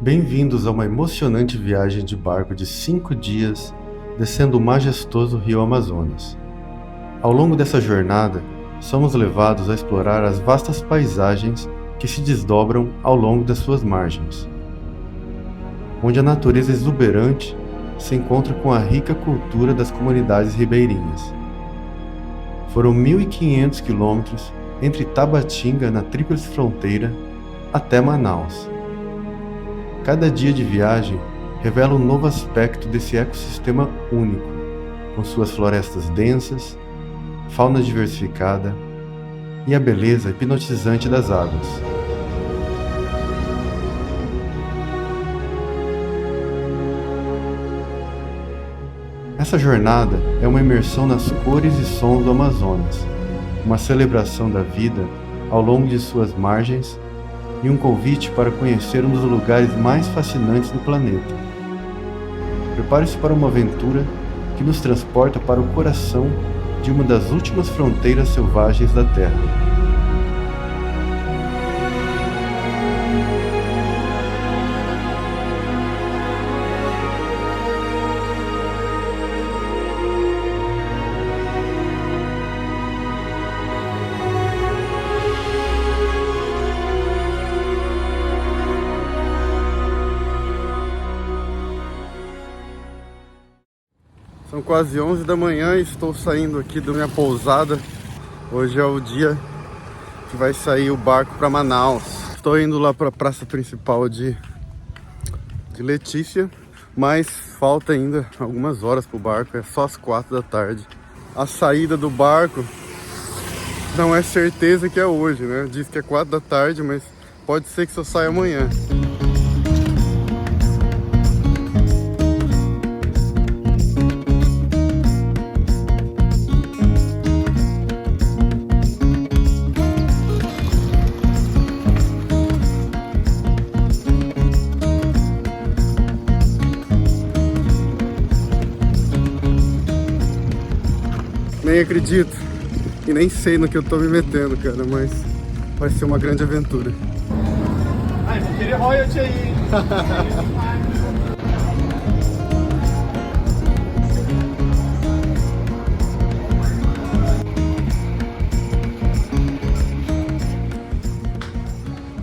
Bem-vindos a uma emocionante viagem de barco de 5 dias, descendo o majestoso rio Amazonas. Ao longo dessa jornada, somos levados a explorar as vastas paisagens que se desdobram ao longo das suas margens, onde a natureza exuberante se encontra com a rica cultura das comunidades ribeirinhas. Foram 1.500 quilômetros entre Tabatinga, na Tríplice Fronteira, até Manaus. Cada dia de viagem revela um novo aspecto desse ecossistema único, com suas florestas densas, fauna diversificada e a beleza hipnotizante das águas. Essa jornada é uma imersão nas cores e sons do Amazonas, uma celebração da vida ao longo de suas margens e um convite para conhecer um dos lugares mais fascinantes do planeta. Prepare-se para uma aventura que nos transporta para o coração de uma das últimas fronteiras selvagens da Terra. São quase 11 da manhã e estou saindo aqui da minha pousada. Hoje é o dia que vai sair o barco para Manaus. Estou indo lá para a praça principal de Letícia, mas falta ainda algumas horas para o barco, é só às 4 da tarde. A saída do barco não é certeza que é hoje, né? Diz que é 4 da tarde, mas pode ser que só saia amanhã. Nem acredito e nem sei no que eu tô me metendo, cara, mas vai ser uma grande aventura. Ai, vou querer royalty aí.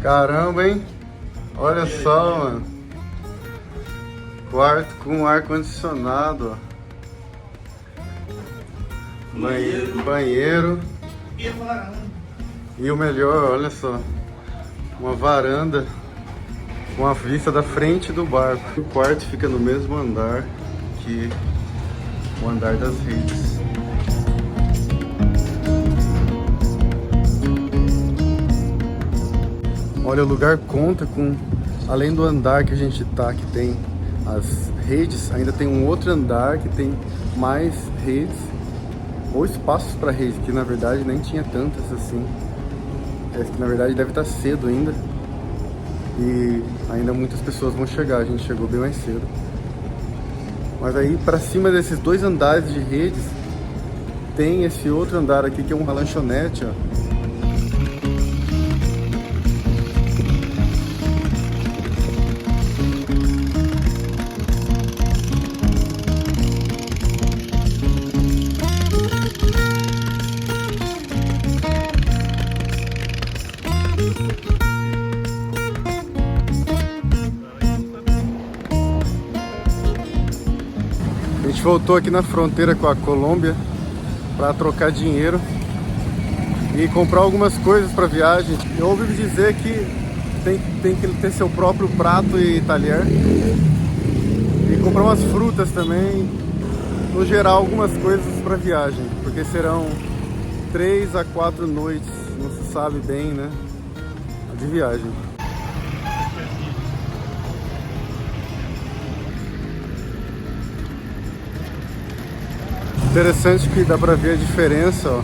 Caramba, hein? Olha só, mano. Quarto com ar-condicionado, ó. Banheiro. E o melhor, olha só, uma varanda com a vista da frente do barco. O quarto fica no mesmo andar que o andar das redes. Olha, o lugar conta com, além do andar que a gente tá, que tem as redes, ainda tem um outro andar que tem mais redes ou espaços para redes, que na verdade nem tinha tantas assim. Que na verdade deve estar cedo ainda e ainda muitas pessoas vão chegar. A gente chegou bem mais cedo, mas aí para cima desses dois andares de redes tem esse outro andar aqui que é uma lanchonete, ó. A gente voltou aqui na fronteira com a Colômbia para trocar dinheiro e comprar algumas coisas para viagem. Eu ouvi dizer que tem que ter seu próprio prato e talher e comprar umas frutas também. No geral, algumas coisas para viagem, porque serão 3 a 4 noites, não se sabe bem, né, de viagem. Interessante que dá pra ver a diferença, ó,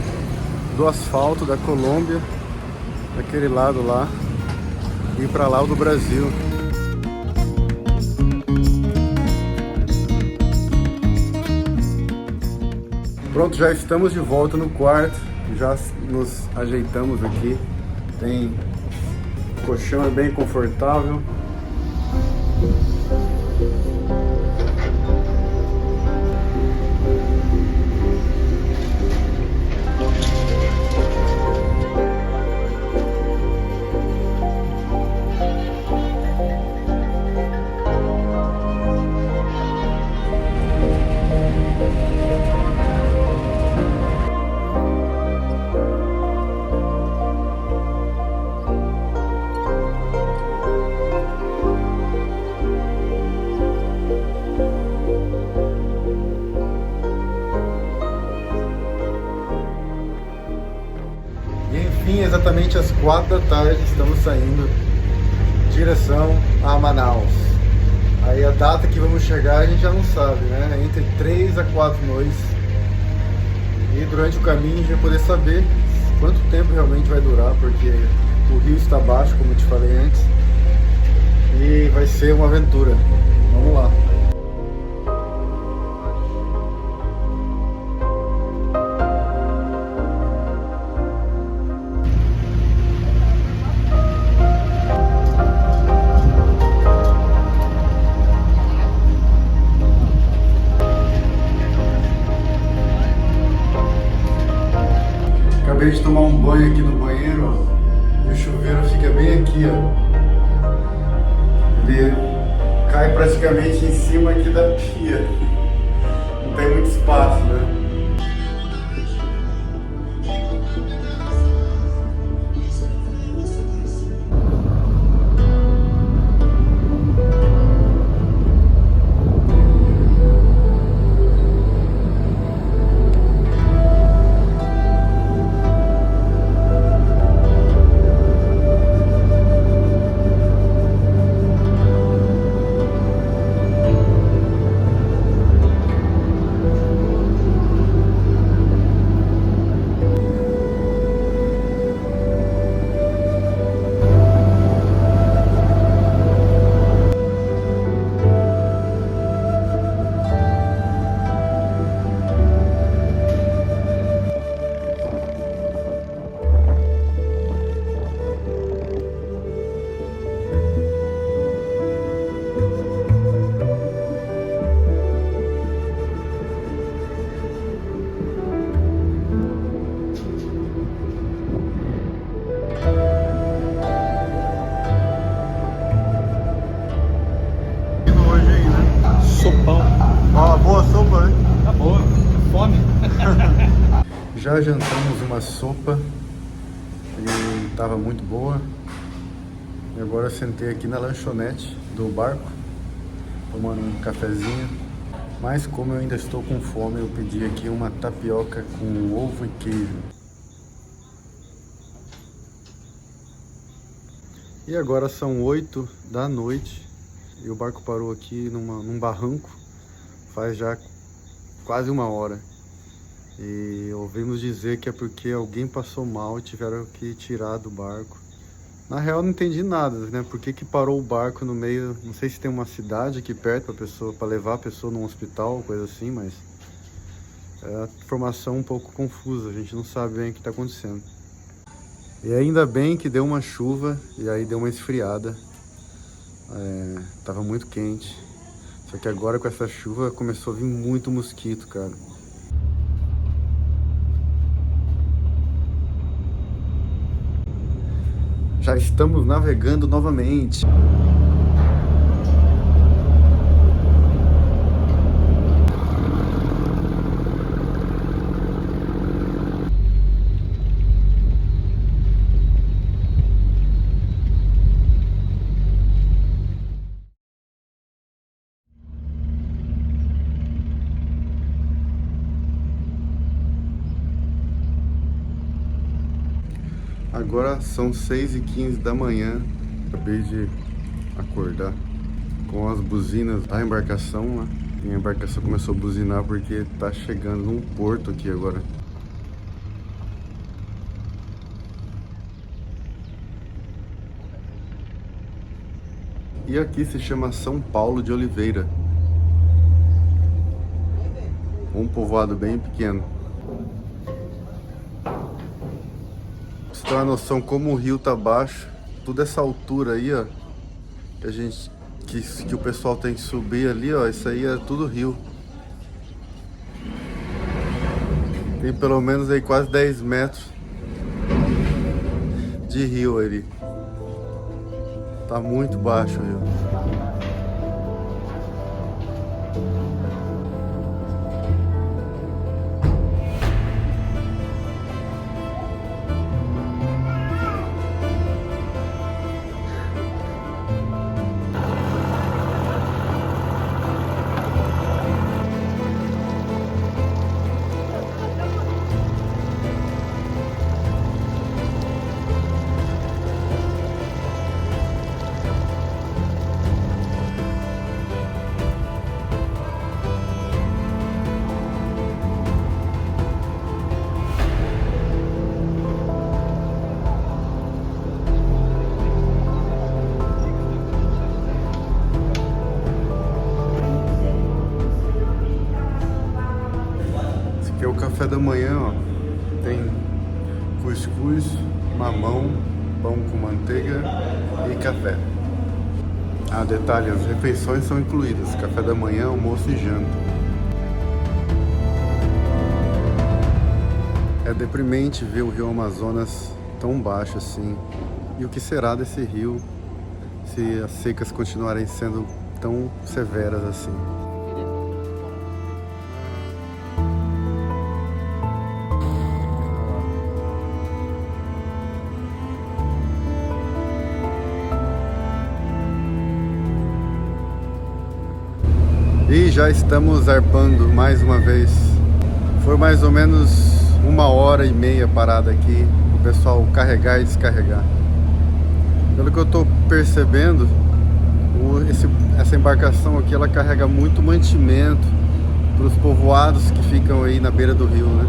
do asfalto da Colômbia, daquele lado lá, e pra lá o do Brasil. Pronto, já estamos de volta no quarto, já nos ajeitamos aqui. Tem colchão, é bem confortável. Enfim, exatamente às 4 da tarde, estamos saindo em direção a Manaus. Aí a data que vamos chegar a gente já não sabe, né? Entre 3 a 4 noites. E durante o caminho a gente vai poder saber quanto tempo realmente vai durar, porque o rio está baixo, como eu te falei antes. E vai ser uma aventura. Vamos lá. Acabei de tomar um banho aqui no banheiro, ó, e o chuveiro fica bem aqui, ó. Ele cai praticamente em cima aqui da pia. Não tem muito espaço, né? Ó, boa sopa, né? Tá boa, fome. Já jantamos uma sopa e estava muito boa. E agora eu sentei aqui na lanchonete do barco, tomando um cafezinho. Mas como eu ainda estou com fome, eu pedi aqui uma tapioca com ovo e queijo. E agora são 8 da noite e o barco parou aqui num barranco faz já quase 1 hora. E ouvimos dizer que é porque alguém passou mal e tiveram que tirar do barco. Na real não entendi nada, né? Por que parou o barco no meio, não sei se tem uma cidade aqui perto para levar a pessoa num hospital, coisa assim, mas é a informação um pouco confusa, a gente não sabe bem o que está acontecendo. E ainda bem que deu uma chuva e aí deu uma esfriada. Tava muito quente. Só que agora com essa chuva começou a vir muito mosquito, cara. Já estamos navegando novamente. Agora são 6h15 da manhã. Acabei de acordar com as buzinas da embarcação lá. E a embarcação começou a buzinar porque tá chegando num porto aqui agora. E aqui se chama São Paulo de Oliveira. Um povoado bem pequeno. Pra você ter uma noção como o rio tá baixo, toda essa altura aí, ó, que a gente que o pessoal tem que subir ali, ó, isso aí é tudo rio. Tem pelo menos aí quase 10 metros de rio ali. Tá muito baixo o rio. Aqui é o café da manhã, ó. Tem cuscuz, mamão, pão com manteiga e café. Ah, detalhe, as refeições são incluídas, café da manhã, almoço e janta. É deprimente ver o rio Amazonas tão baixo assim. E o que será desse rio se as secas continuarem sendo tão severas assim? E já estamos zarpando mais uma vez. Foi mais ou menos 1h30 parada aqui, o pessoal carregar e descarregar. Pelo que eu tô percebendo, essa embarcação aqui ela carrega muito mantimento para os povoados que ficam aí na beira do rio, né?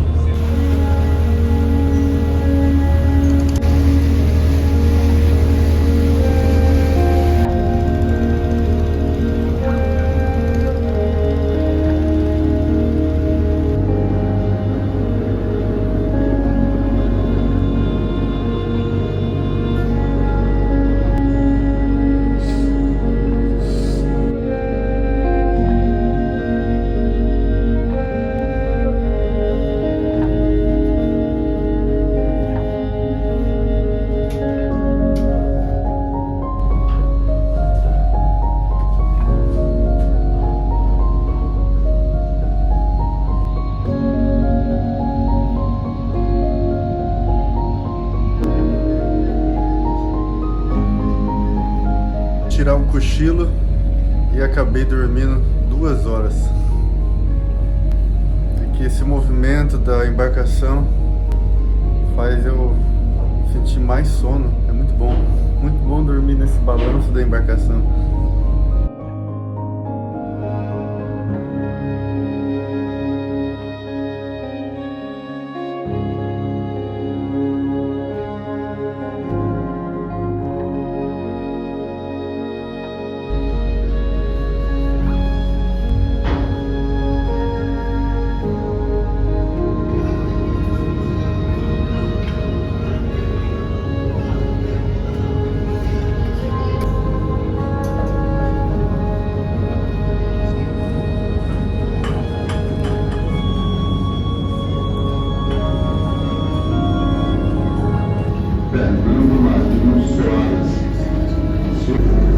Tirar um cochilo e acabei dormindo 2 horas. Aqui esse movimento da embarcação faz eu sentir mais sono. É muito bom dormir nesse balanço da embarcação.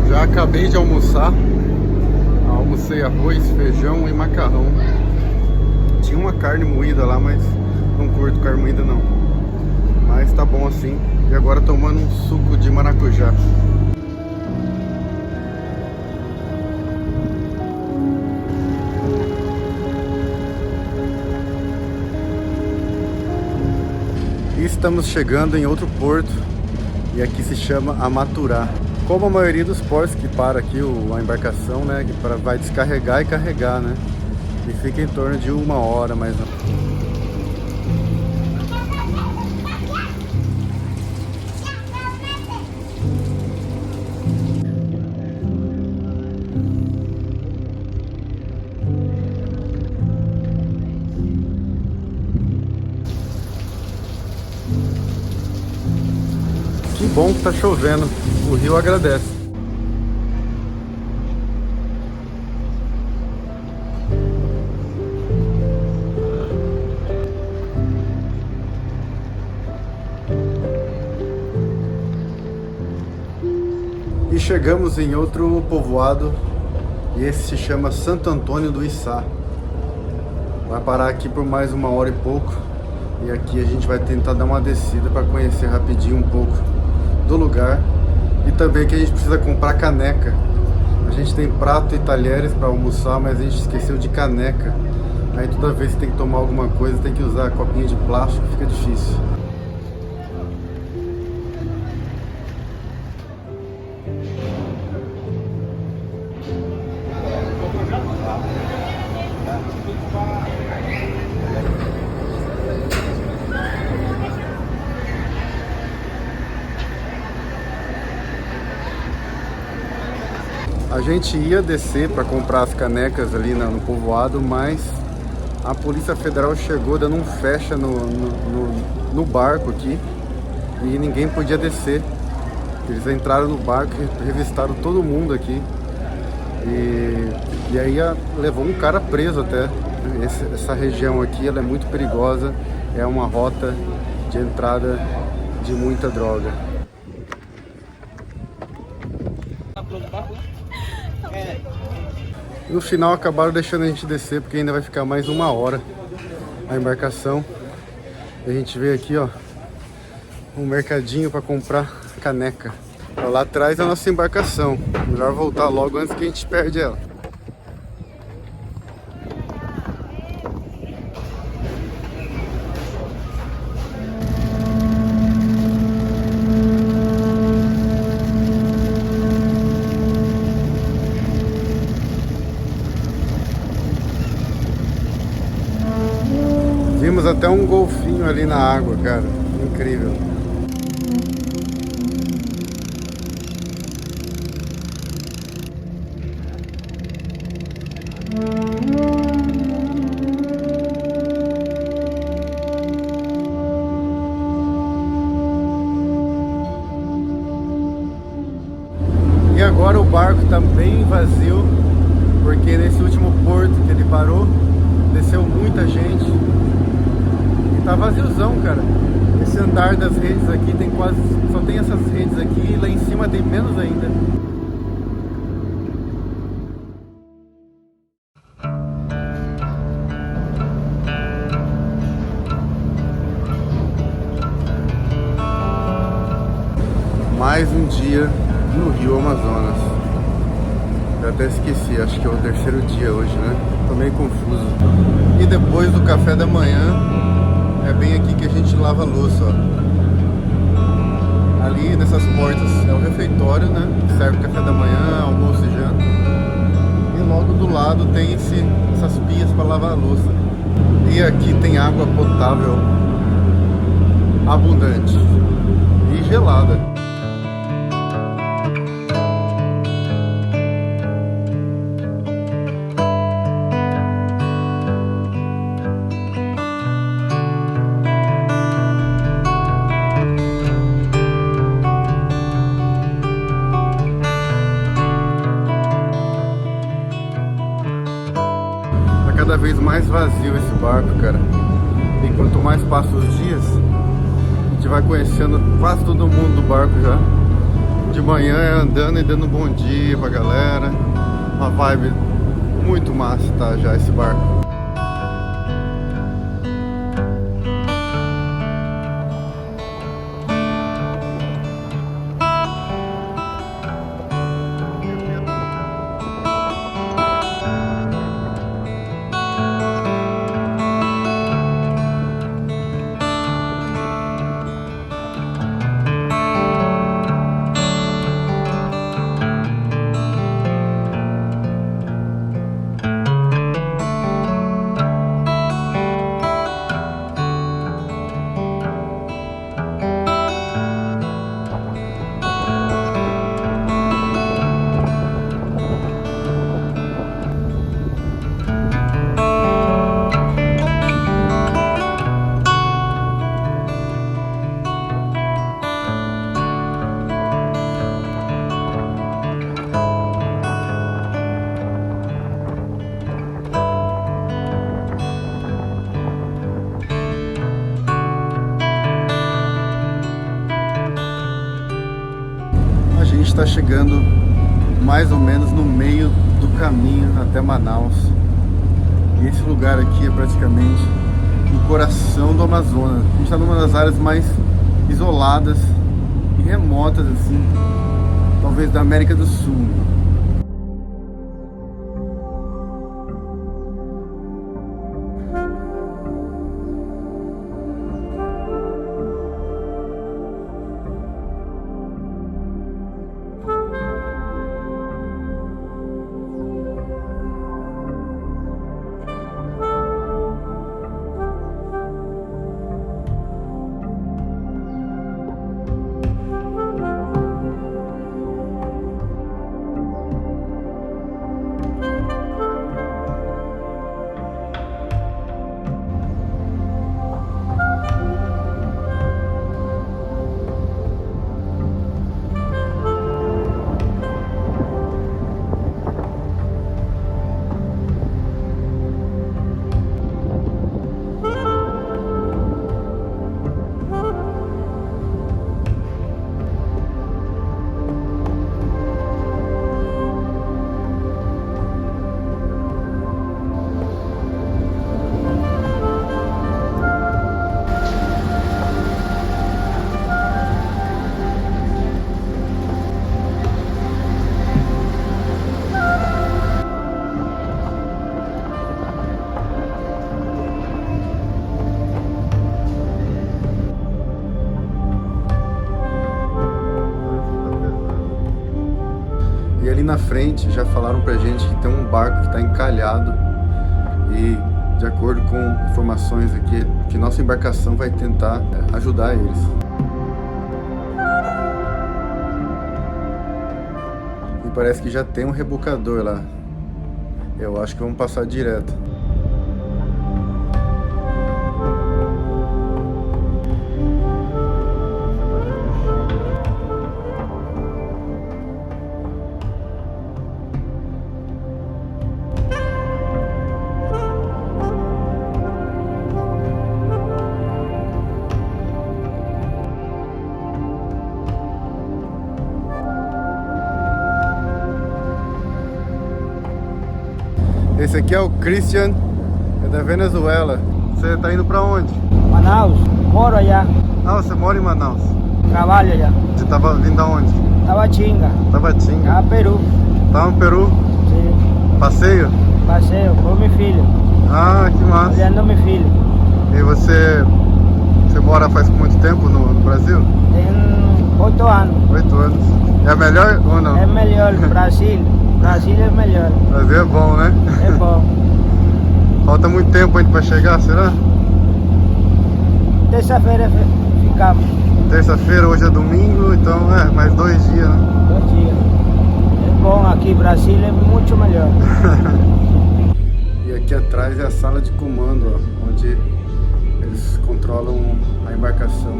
Já acabei de almoçar. Almocei arroz, feijão e macarrão. Tinha uma carne moída lá, mas não curto carne moída não. Mas tá bom assim. E agora tomando um suco de maracujá. E estamos chegando em outro porto. E aqui se chama Amaturá. Como a maioria dos portos que para aqui a embarcação, né, que vai descarregar e carregar, né, e fica em torno de 1 hora mais ou menos. Que bom que tá chovendo, o rio agradece. chegamos em outro povoado e esse se chama Santo Antônio do Içá. Vai parar aqui por mais 1 hora e pouco e aqui a gente vai tentar dar uma descida para conhecer rapidinho um pouco do lugar e também que a gente precisa comprar caneca. A gente tem prato e talheres para almoçar, mas a gente esqueceu de caneca. Aí toda vez que tem que tomar alguma coisa tem que usar copinha de plástico, fica difícil. A gente ia descer para comprar as canecas ali no povoado, mas a Polícia Federal chegou dando um fecha no barco aqui e ninguém podia descer. Eles entraram no barco e revistaram todo mundo aqui. E aí levou um cara preso até. Essa região aqui ela é muito perigosa, é uma rota de entrada de muita droga. No final acabaram deixando a gente descer porque ainda vai ficar mais 1 hora a embarcação. E a gente veio aqui, ó, um mercadinho para comprar caneca. Lá atrás é a nossa embarcação. Melhor voltar logo antes que a gente perde ela. Vimos até um golfinho ali na água, cara. Incrível. E agora o barco tá bem vazio, porque nesse último porto que ele parou, desceu muita gente. Tá vaziozão, cara. Esse andar das redes aqui tem quase... só tem essas redes aqui e lá em cima tem menos ainda. Mais um dia no Rio Amazonas. Eu até esqueci, acho que é o 3º dia hoje, né? Tô meio confuso. E depois do café da manhã, é bem aqui que a gente lava a louça, ó. Ali nessas portas é o refeitório, né? Que serve café da manhã, almoço e janta. E logo do lado tem essas pias para lavar a louça. E aqui tem água potável abundante e gelada. Cada vez mais vazio esse barco, cara. E quanto mais passam os dias, a gente vai conhecendo quase todo mundo do barco já. De manhã é andando e dando bom dia pra galera. Uma vibe muito massa, tá, já esse barco. está chegando mais ou menos no meio do caminho até Manaus. E esse lugar aqui é praticamente no coração do Amazonas. A gente está numa das áreas mais isoladas e remotas, assim, talvez da América do Sul. E ali na frente já falaram pra gente que tem um barco que está encalhado e, de acordo com informações aqui, que nossa embarcação vai tentar ajudar eles. E parece que já tem um rebocador lá. Eu acho que vamos passar direto. Esse aqui é o Christian, é da Venezuela. Você tá indo pra onde? Manaus, moro allá, Ah, você mora em Manaus. trabalho allá. Você tava vindo aonde? Tabatinga, Tabatinga. Peru. Tá no Peru? Sim, Passeio? passeio com meu filho, Ah, que massa. olhando meu filho. E você mora faz muito tempo no Brasil? Tem 8 anos. 8 anos. É melhor ou não? É melhor, Brasil. Brasil é melhor. Brasil é bom, né? É bom. Falta muito tempo ainda pra chegar, será? Terça-feira ficamos. Terça-feira, hoje é domingo, então mais 2 dias, né? 2 dias. É bom aqui, Brasil é muito melhor. E aqui atrás é a sala de comando, ó, onde eles controlam a embarcação.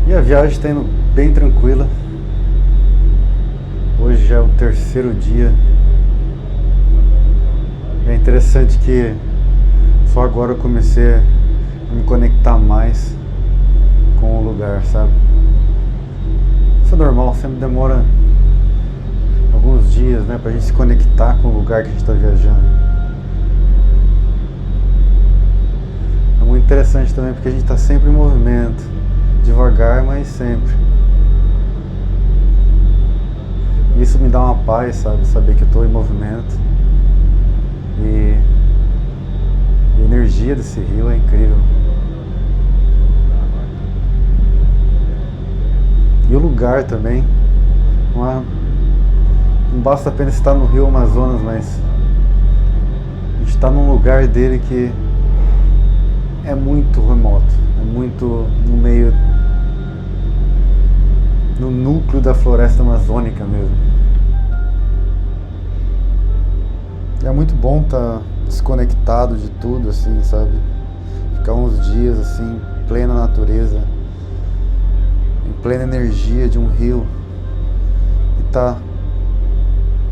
E a viagem está indo bem tranquila. Hoje já é o 3º dia. É interessante que só agora eu comecei a me conectar mais com o lugar, sabe? Isso é normal, sempre demora alguns dias, né, pra gente se conectar com o lugar que a gente está viajando. É muito interessante também porque a gente está sempre em movimento. Devagar, mas sempre. Isso me dá uma paz, sabe? Saber que eu estou em movimento. E a energia desse rio é incrível. E o lugar também. não basta apenas estar no Rio Amazonas, mas a gente está num lugar dele que é muito remoto, é muito no meio, no núcleo da floresta amazônica mesmo. E é muito bom estar desconectado de tudo, assim, sabe? Ficar uns dias assim, em plena natureza, em plena energia de um rio, e estar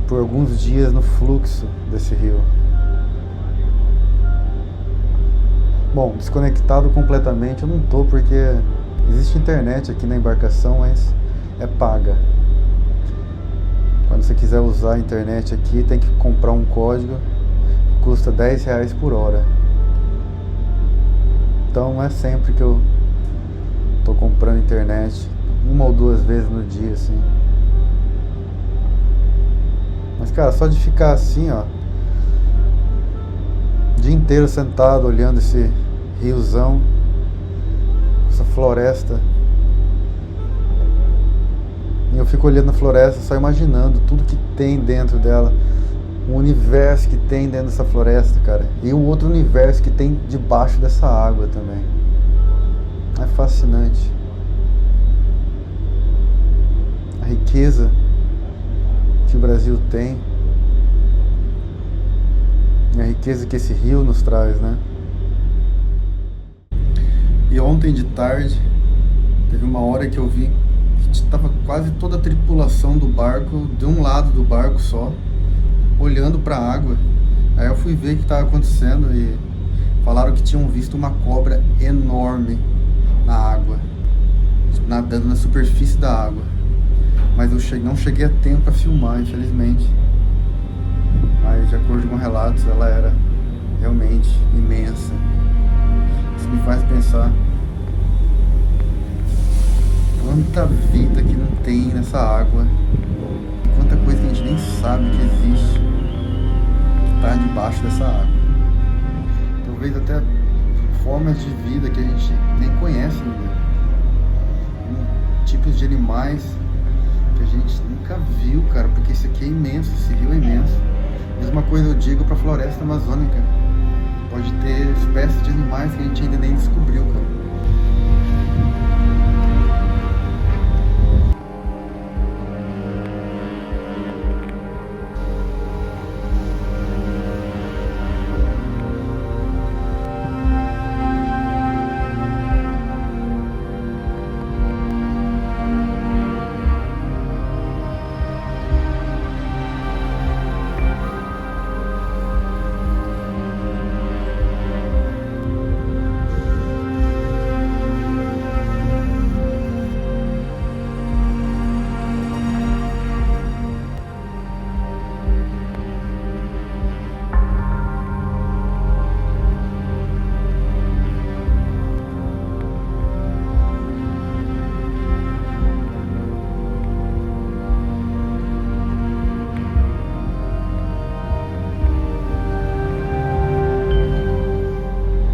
por alguns dias no fluxo desse rio. Bom, desconectado completamente eu não tô, porque existe internet aqui na embarcação, mas é paga. Quando você quiser usar a internet aqui, tem que comprar um código que custa R$10 por hora. Então não é sempre que eu tô comprando internet, uma ou duas vezes no dia, assim. Mas cara, só de ficar assim, ó, o dia inteiro sentado olhando esse riozão, essa floresta, e eu fico olhando a floresta só imaginando tudo que tem dentro dela, o universo que tem dentro dessa floresta, cara, e o outro universo que tem debaixo dessa água também. É fascinante a riqueza que o Brasil tem e a riqueza que esse rio nos traz, né? E ontem de tarde teve uma hora que eu vi que estava quase toda a tripulação do barco de um lado do barco só, olhando para a água. Aí eu fui ver o que estava acontecendo e falaram que tinham visto uma cobra enorme na água, nadando na superfície da água. Mas eu não cheguei a tempo para filmar, infelizmente. Mas de acordo com relatos, ela era realmente imensa. Isso me faz pensar quanta vida que não tem nessa água, quanta coisa que a gente nem sabe que existe, que está debaixo dessa água. Talvez até formas de vida que a gente nem conhece ainda, tipos de animais que a gente nunca viu, cara, porque isso aqui é imenso, esse rio é imenso. Mesma coisa eu digo para a floresta amazônica, pode ter espécies de animais que a gente ainda nem descobriu, cara.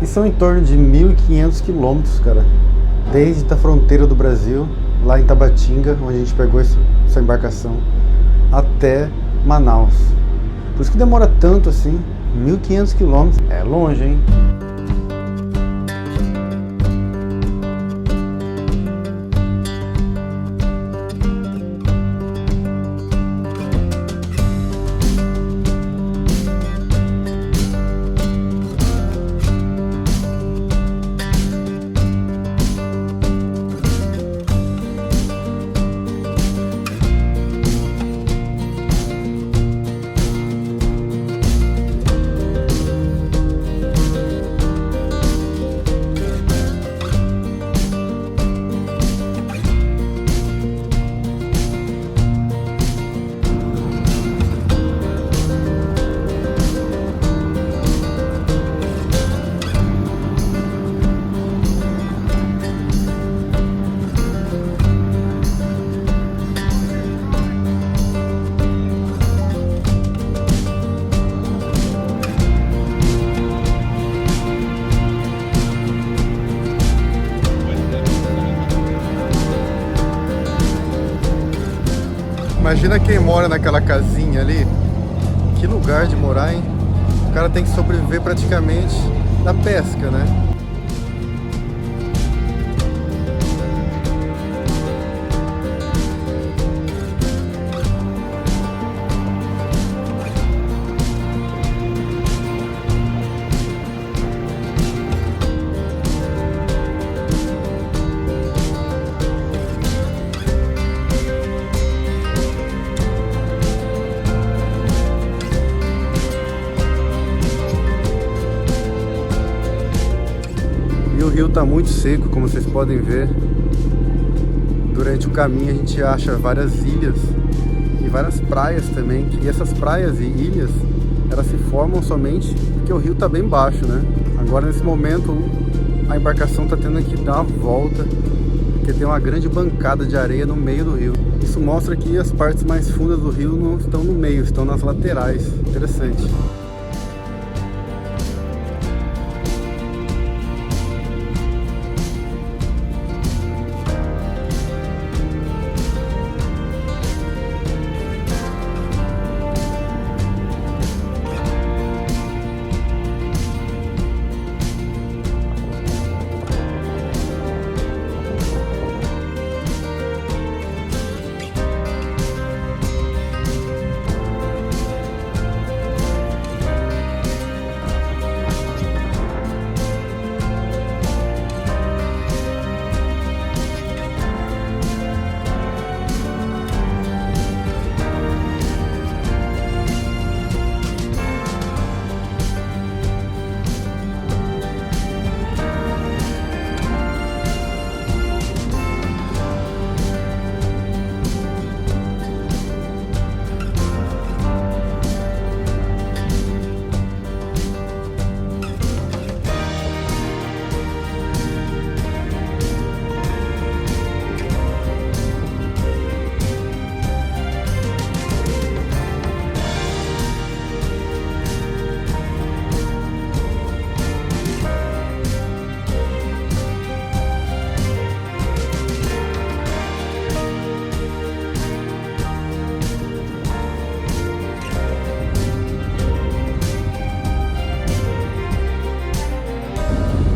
E são em torno de 1.500 quilômetros, cara, desde a fronteira do Brasil, lá em Tabatinga, onde a gente pegou essa embarcação, até Manaus. Por isso que demora tanto assim, 1.500 quilômetros, é longe, hein? Imagina quem mora naquela casinha ali. Que lugar de morar, hein? O cara tem que sobreviver praticamente da pesca, né? E o rio tá muito seco, como vocês podem ver. Durante o caminho a gente acha várias ilhas e várias praias também. E essas praias e ilhas, elas se formam somente porque o rio tá bem baixo, né? Agora nesse momento a embarcação tá tendo que dar uma volta, porque tem uma grande bancada de areia no meio do rio. Isso mostra que as partes mais fundas do rio não estão no meio, estão nas laterais. Interessante.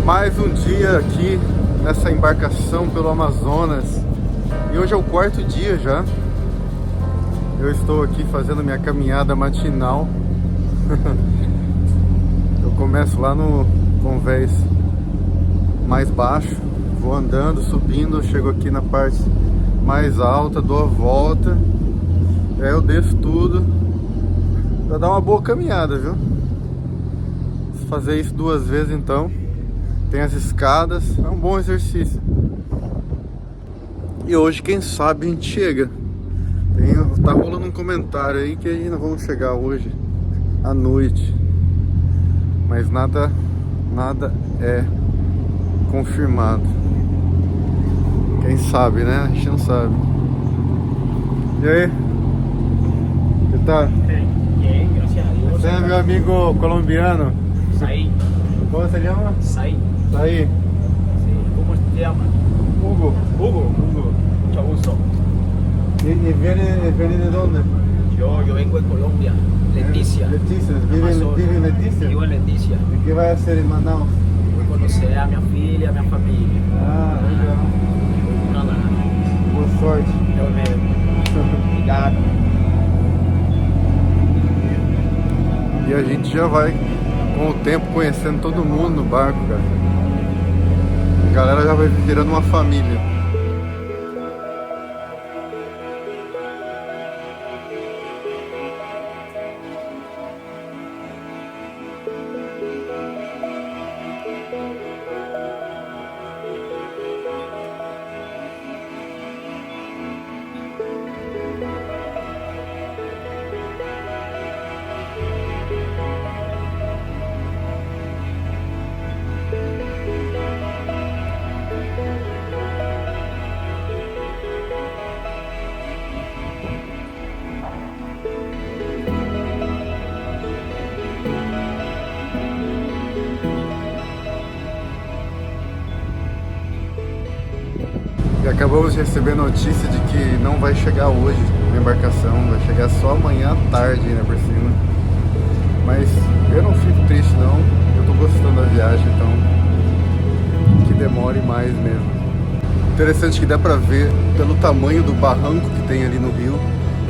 Mais um dia aqui nessa embarcação pelo Amazonas. E hoje é o quarto dia já. Eu estou aqui fazendo minha caminhada matinal. Eu começo lá no convés mais baixo, vou andando, subindo, chego aqui na parte mais alta, dou a volta, aí eu desço tudo para dar uma boa caminhada, viu? Vou fazer isso 2 vezes então. Tem as escadas, é um bom exercício. E hoje, quem sabe, a gente chega. Tá rolando um comentário aí que ainda vamos chegar hoje à noite. Mas nada é confirmado. Quem sabe, né? A gente não sabe. E aí? Que tal? Bien, gracias a Dios. Você é meu amigo colombiano. Saí. Como se chama? Saí. Aí. Sí. ¿Cómo te llamas? Hugo. Hugo. Mucho gusto. ¿Y viene de dónde? Yo vengo de Colombia. Leticia. Leticia. ¿Vive en Leticia? Vivo en Leticia. ¿Y qué va a hacer en Manaus? Voy a conocer a minha filha, a minha família. Ah, legal. Nada. Boa sorte. Eu mesmo. Obrigado. E a gente já vai, com o tempo, conhecendo todo mundo no barco, cara. A galera já vai virando uma família. Acabamos de receber notícia de que não vai chegar hoje a embarcação, vai chegar só amanhã à tarde, né, por cima. Mas eu não fico triste não, eu tô gostando da viagem, então que demore mais mesmo. Interessante que dá pra ver pelo tamanho do barranco que tem ali no rio,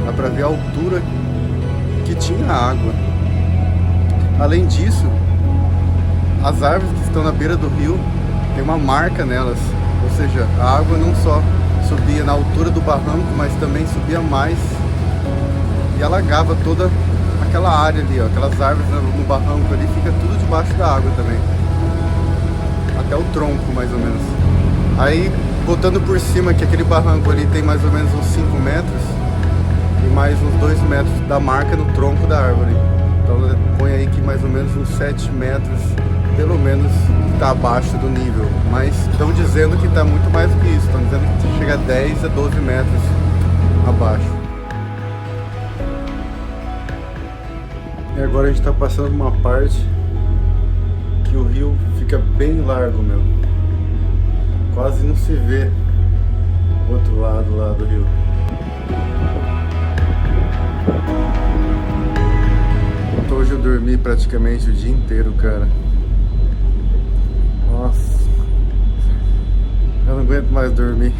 dá pra ver a altura que tinha a água. Além disso, as árvores que estão na beira do rio tem uma marca nelas, ou seja, a água não só subia na altura do barranco, mas também subia mais e alagava toda aquela área ali, ó, aquelas árvores no barranco ali, fica tudo debaixo da água também, até o tronco mais ou menos. Aí, botando por cima que aquele barranco ali tem mais ou menos uns 5 metros e mais uns 2 metros da marca no tronco da árvore. Então põe aí que mais ou menos uns 7 metros, pelo menos, está abaixo do nível. Mas estão dizendo que está muito mais do que isso, estão dizendo que chega a 10 a 12 metros abaixo. E agora a gente está passando uma parte que o rio fica bem largo, meu. Quase não se vê o outro lado lá do rio. Hoje eu dormi praticamente o dia inteiro, cara. Nossa, eu não aguento mais dormir.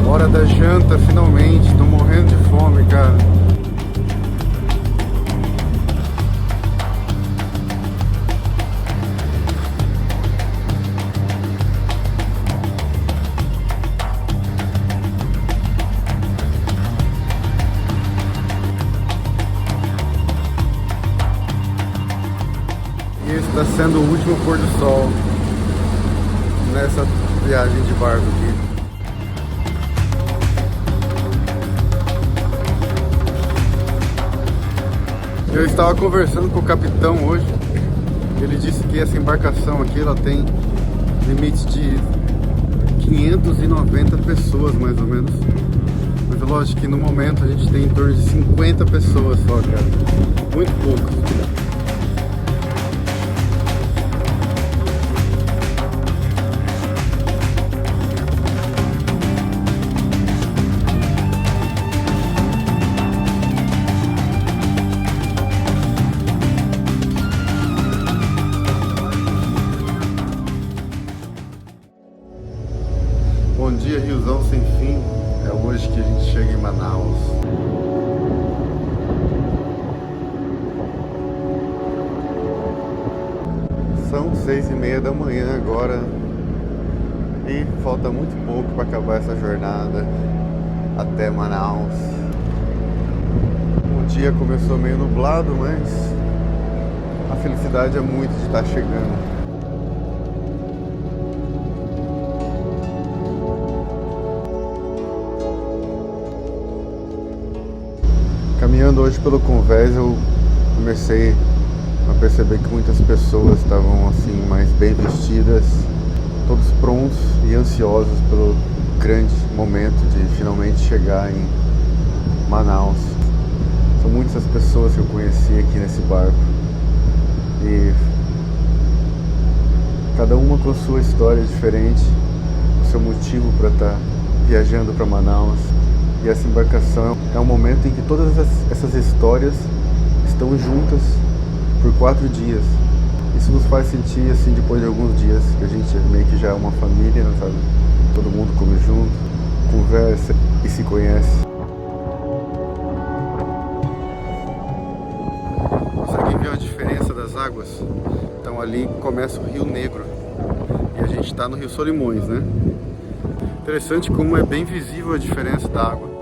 Hora da janta, finalmente. Tô morrendo de fome, cara. E esse está sendo o último pôr do sol nessa viagem de barco aqui. Eu estava conversando com o capitão hoje. Ele disse que essa embarcação aqui ela tem limite de 590 pessoas mais ou menos. Mas é lógico que no momento a gente tem em torno de 50 pessoas só, cara. Muito pouco. Bom dia, Riozão sem fim. É hoje que a gente chega em Manaus. São 6h30 da manhã agora e falta muito pouco para acabar essa jornada até Manaus. O dia começou meio nublado, mas a felicidade é muito de estar chegando. Caminhando hoje pelo Convés, eu comecei a perceber que muitas pessoas estavam assim mais bem vestidas, todos prontos e ansiosos pelo grande momento de finalmente chegar em Manaus. São muitas as pessoas que eu conheci aqui nesse barco e cada uma com sua história diferente, o seu motivo para estar viajando para Manaus. E essa embarcação é um momento em que todas essas histórias estão juntas por 4 dias. Isso nos faz sentir assim, depois de alguns dias, que a gente meio que já é uma família, sabe? Todo mundo come junto, conversa e se conhece. Consegue ver a diferença das águas? Então ali começa o Rio Negro e a gente está no Rio Solimões, né? Interessante como é bem visível a diferença da água.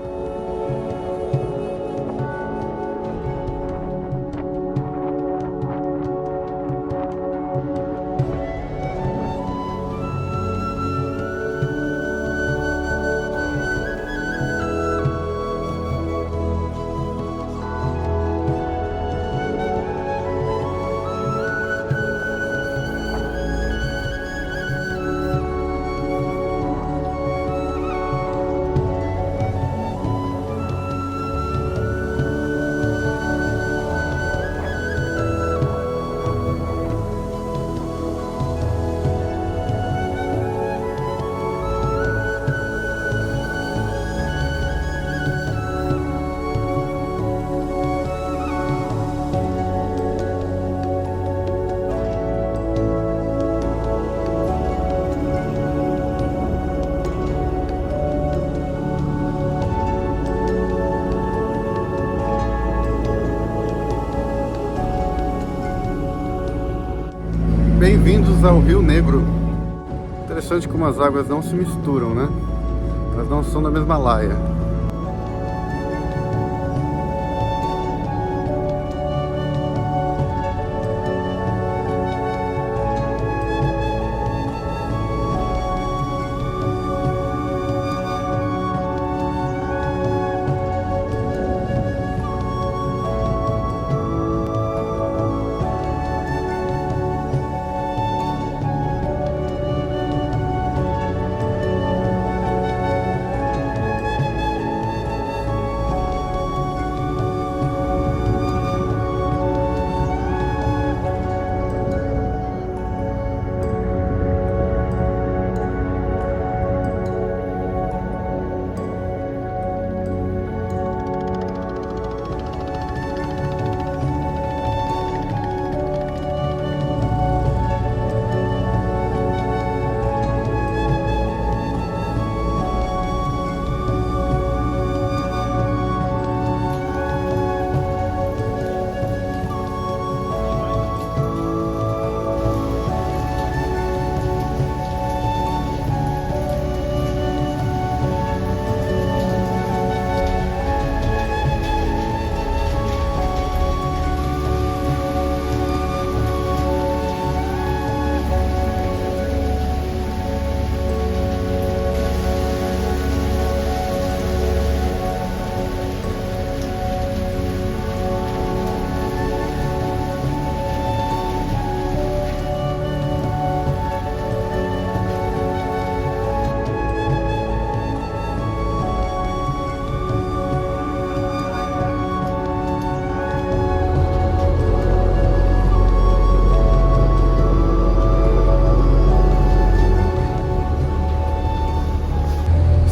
Bem-vindos ao Rio Negro. Interessante como as águas não se misturam, né? Elas não são da mesma laia.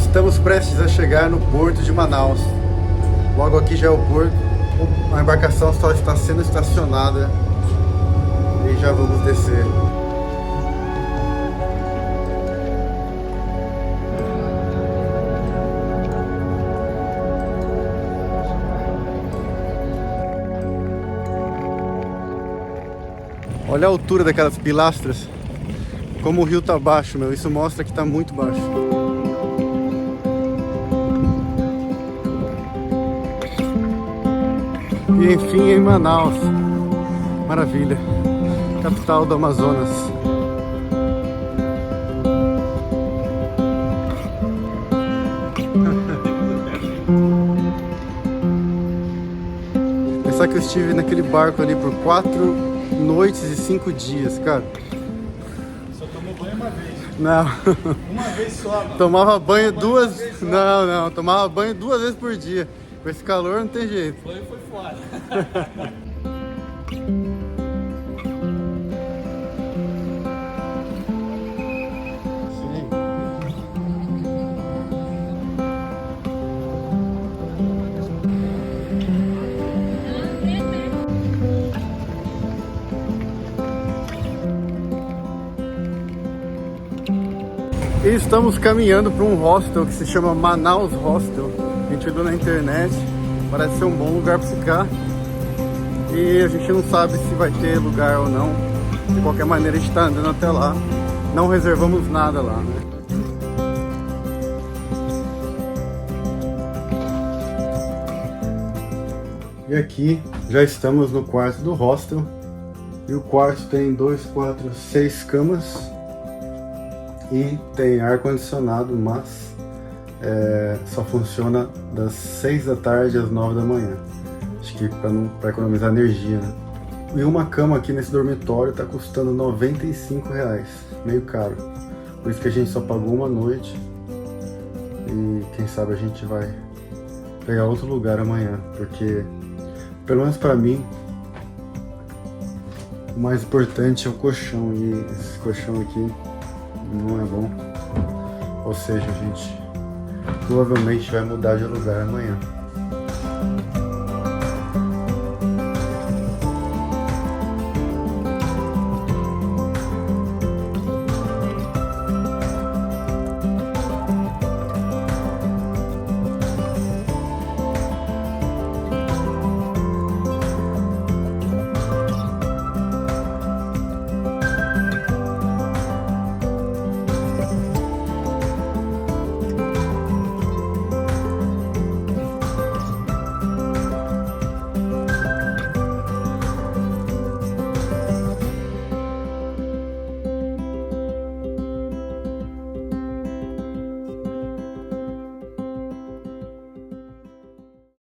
Estamos prestes a chegar no porto de Manaus. Logo aqui já é o porto. A embarcação só está sendo estacionada e já vamos descer. Olha a altura daquelas pilastras. Como o rio tá baixo, meu. Isso mostra que tá muito baixo. E enfim, em Manaus. Maravilha. Capital do Amazonas. Pensar que eu estive naquele barco ali por 4 noites e 5 dias, cara. Só tomou banho uma vez. Não. Uma vez só, mano. Tomava banho duas... Não, tomava banho 2 vezes por dia. Com esse calor não tem jeito. Foi fora. E estamos caminhando para um hostel que se chama Manaus Hostel. A gente viu na internet, parece ser um bom lugar para ficar. E a gente não sabe se vai ter lugar ou não. De qualquer maneira a gente está andando até lá. Não reservamos nada lá, né? E aqui já estamos no quarto do hostel. E o quarto tem 2, 4, 6 camas. E tem ar-condicionado, mas só funciona das 6 da tarde às 9 da manhã. Acho que para economizar energia, né? E uma cama aqui nesse dormitório tá custando R$95, meio caro. Por isso que a gente só pagou uma noite. E quem sabe a gente vai pegar outro lugar amanhã, porque pelo menos para mim o mais importante é o colchão, e esse colchão aqui não é bom. Ou seja, a gente provavelmente vai mudar de lugar amanhã.